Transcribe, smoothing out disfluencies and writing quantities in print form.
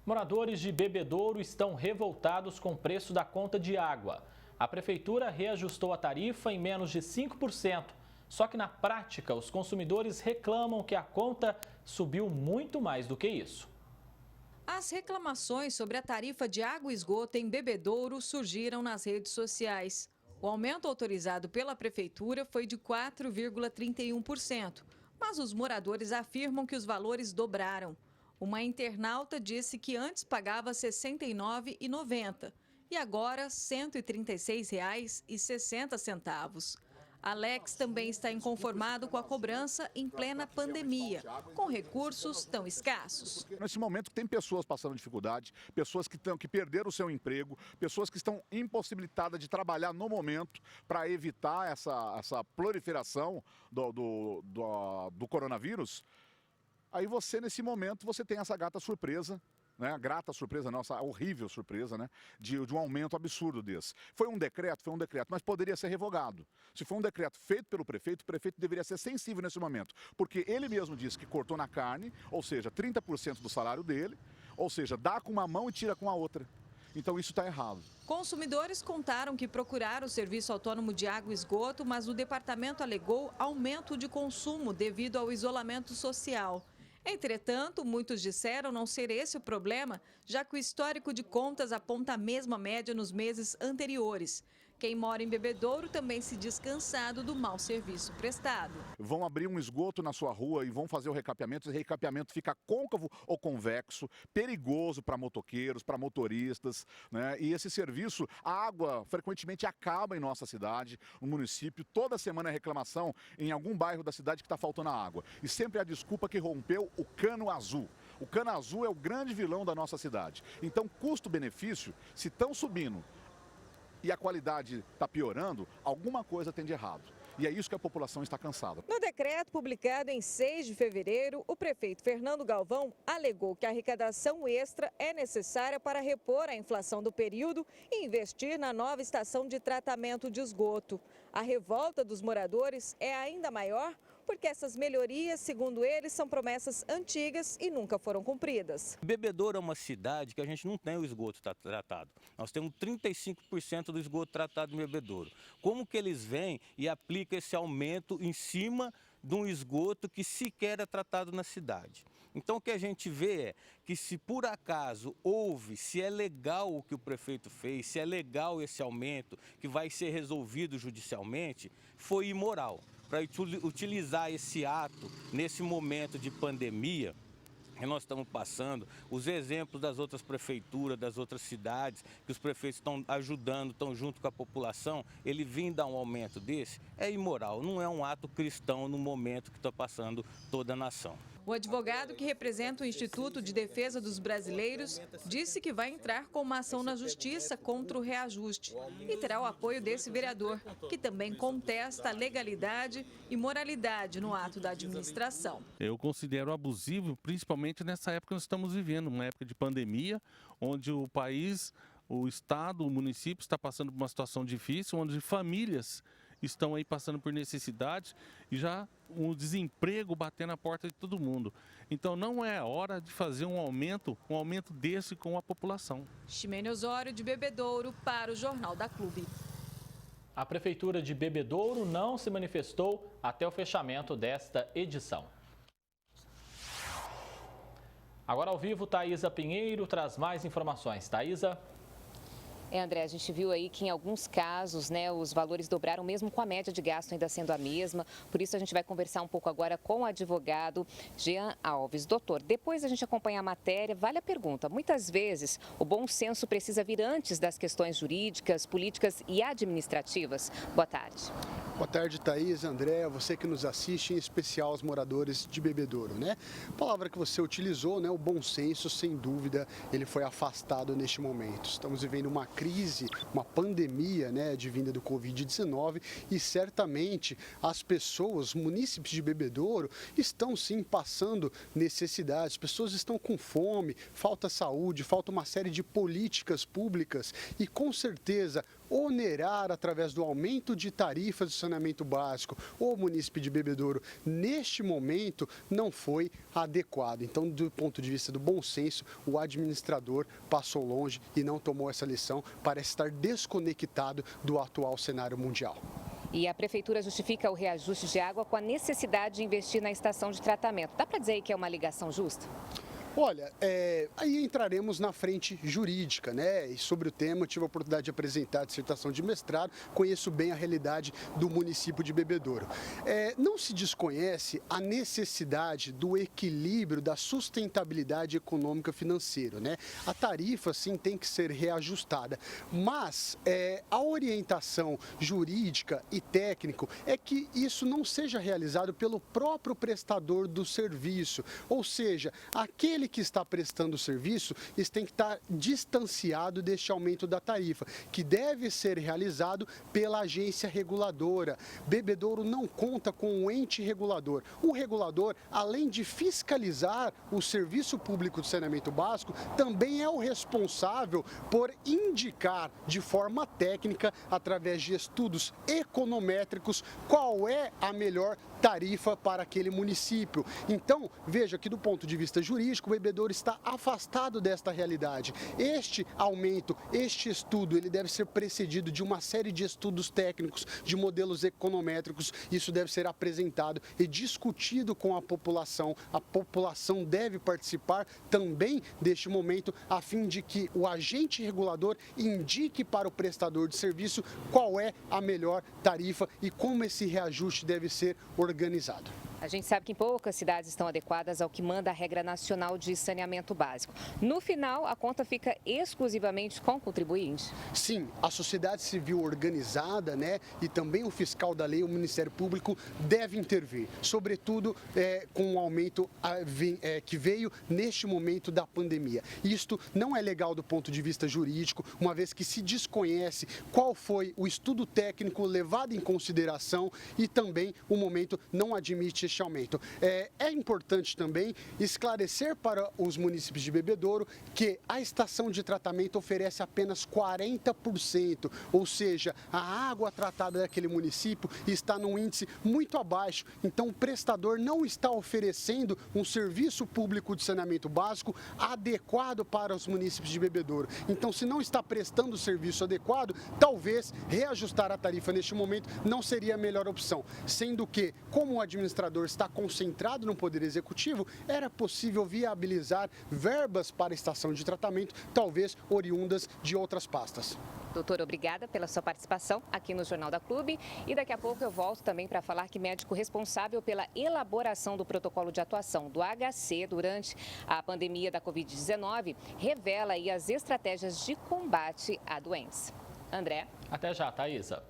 Moradores de Bebedouro estão revoltados com o preço da conta de água. A prefeitura reajustou a tarifa em menos de 5%. Só que na prática, os consumidores reclamam que a conta subiu muito mais do que isso. As reclamações sobre a tarifa de água e esgoto em Bebedouro surgiram nas redes sociais. O aumento autorizado pela prefeitura foi de 4,31%, mas os moradores afirmam que os valores dobraram. Uma internauta disse que antes pagava R$ 69,90 e agora R$ 136,60. Alex também está inconformado com a cobrança em plena pandemia, com recursos tão escassos. Nesse momento tem pessoas passando dificuldade, pessoas que perderam o seu emprego, pessoas que estão impossibilitadas de trabalhar no momento para evitar essa proliferação do coronavírus. Aí você, nesse momento, você tem essa grata surpresa, né? Grata surpresa, não, essa horrível surpresa, né? De um aumento absurdo desse. Foi um decreto, mas poderia ser revogado. Se for um decreto feito pelo prefeito, o prefeito deveria ser sensível nesse momento, porque ele mesmo disse que cortou na carne, ou seja, 30% do salário dele, ou seja, dá com uma mão e tira com a outra. Então isso está errado. Consumidores contaram que procuraram o Serviço Autônomo de Água e Esgoto, mas o departamento alegou aumento de consumo devido ao isolamento social. Entretanto, muitos disseram não ser esse o problema, já que o histórico de contas aponta a mesma média nos meses anteriores. Quem mora em Bebedouro também se diz cansado do mau serviço prestado. Vão abrir um esgoto na sua rua e vão fazer o recapeamento. Esse recapeamento fica côncavo ou convexo, perigoso para motoqueiros, para motoristas, né? E esse serviço, a água frequentemente acaba em nossa cidade, no município. Toda semana é reclamação em algum bairro da cidade que está faltando água. E sempre a desculpa que rompeu o cano azul. O cano azul é o grande vilão da nossa cidade. Então, custo-benefício, se estão subindo e a qualidade está piorando, alguma coisa tem de errado. E é isso que a população está cansada. No decreto publicado em 6 de fevereiro, o prefeito Fernando Galvão alegou que a arrecadação extra é necessária para repor a inflação do período e investir na nova estação de tratamento de esgoto. A revolta dos moradores é ainda maior porque essas melhorias, segundo eles, são promessas antigas e nunca foram cumpridas. Bebedouro é uma cidade que a gente não tem o esgoto tratado. Nós temos 35% do esgoto tratado em Bebedouro. Como que eles vêm e aplicam esse aumento em cima de um esgoto que sequer é tratado na cidade? Então o que a gente vê é que se por acaso houve, se é legal o que o prefeito fez, se é legal esse aumento que vai ser resolvido judicialmente, foi imoral. Para utilizar esse ato nesse momento de pandemia que nós estamos passando, os exemplos das outras prefeituras, das outras cidades, que os prefeitos estão ajudando, estão junto com a população, ele vir dar um aumento desse, é imoral, não é um ato cristão no momento que está passando toda a nação. O advogado que representa o Instituto de Defesa dos Brasileiros disse que vai entrar com uma ação na Justiça contra o reajuste e terá o apoio desse vereador, que também contesta a legalidade e moralidade no ato da administração. Eu considero abusivo, principalmente nessa época que nós estamos vivendo, uma época de pandemia, onde o país, o estado, o município está passando por uma situação difícil, onde famílias estão aí passando por necessidades e já o desemprego batendo na porta de todo mundo. Então não é hora de fazer um aumento desse com a população. Ximene Osório, de Bebedouro, para o Jornal da Clube. A Prefeitura de Bebedouro não se manifestou até o fechamento desta edição. Agora ao vivo, Thaisa Pinheiro traz mais informações. Thaisa. André, a gente viu aí que em alguns casos, né, os valores dobraram mesmo com a média de gasto ainda sendo a mesma. Por isso a gente vai conversar um pouco agora com o advogado Jean Alves. Doutor, depois a gente acompanhar a matéria, vale a pergunta. Muitas vezes o bom senso precisa vir antes das questões jurídicas, políticas e administrativas. Boa tarde. Boa tarde, Thaís, André, você que nos assiste, em especial os moradores de Bebedouro, né? A palavra que você utilizou, né, o bom senso, sem dúvida, ele foi afastado neste momento. Estamos vivendo uma crise, uma pandemia, né, de vinda do Covid-19 e certamente as pessoas, os munícipes de Bebedouro, estão sim passando necessidades. As pessoas estão com fome, falta saúde, falta uma série de políticas públicas e com certeza onerar através do aumento de tarifas de saneamento básico o município de Bebedouro neste momento não foi adequado. Então, do ponto de vista do bom senso, o administrador passou longe e não tomou essa lição, parece estar desconectado do atual cenário mundial. E a Prefeitura justifica o reajuste de água com a necessidade de investir na estação de tratamento. Dá para dizer aí que é uma ligação justa? Olha, aí entraremos na frente jurídica, né? E sobre o tema, eu tive a oportunidade de apresentar a dissertação de mestrado, conheço bem a realidade do município de Bebedouro. Não se desconhece a necessidade do equilíbrio, da sustentabilidade econômica financeira, né? A tarifa, sim, tem que ser reajustada, mas a orientação jurídica e técnico é que isso não seja realizado pelo próprio prestador do serviço, ou seja, aquele que está prestando o serviço tem que estar distanciado deste aumento da tarifa, que deve ser realizado pela agência reguladora. Bebedouro não conta com um ente regulador. O regulador, além de fiscalizar o serviço público de saneamento básico, também é o responsável por indicar de forma técnica, através de estudos econométricos, qual é a melhor tarifa para aquele município. Então, veja que do ponto de vista jurídico, o Bebedouro está afastado desta realidade. Este aumento, este estudo, ele deve ser precedido de uma série de estudos técnicos, de modelos econométricos. Isso deve ser apresentado e discutido com a população. A população deve participar também deste momento, a fim de que o agente regulador indique para o prestador de serviço qual é a melhor tarifa e como esse reajuste deve ser organizado. A gente sabe que poucas cidades estão adequadas ao que manda a regra nacional de saneamento básico. No final, a conta fica exclusivamente com o contribuinte? Sim, a sociedade civil organizada, né, e também o fiscal da lei, o Ministério Público, deve intervir, sobretudo com o aumento que veio neste momento da pandemia. Isto não é legal do ponto de vista jurídico, uma vez que se desconhece qual foi o estudo técnico levado em consideração e também o momento não admite este aumento. É importante também esclarecer para os municípios de Bebedouro que a estação de tratamento oferece apenas 40%, ou seja, a água tratada daquele município está num índice muito abaixo, então o prestador não está oferecendo um serviço público de saneamento básico adequado para os municípios de Bebedouro. Então, se não está prestando o serviço adequado, talvez reajustar a tarifa neste momento não seria a melhor opção, sendo que, como o administrador está concentrado no Poder Executivo, era possível viabilizar verbas para a estação de tratamento, talvez oriundas de outras pastas. Doutor, obrigada pela sua participação aqui no Jornal da Clube. E daqui a pouco eu volto também para falar que médico responsável pela elaboração do protocolo de atuação do HC durante a pandemia da Covid-19 revela aí as estratégias de combate à doença. André? Até já, Thaísa.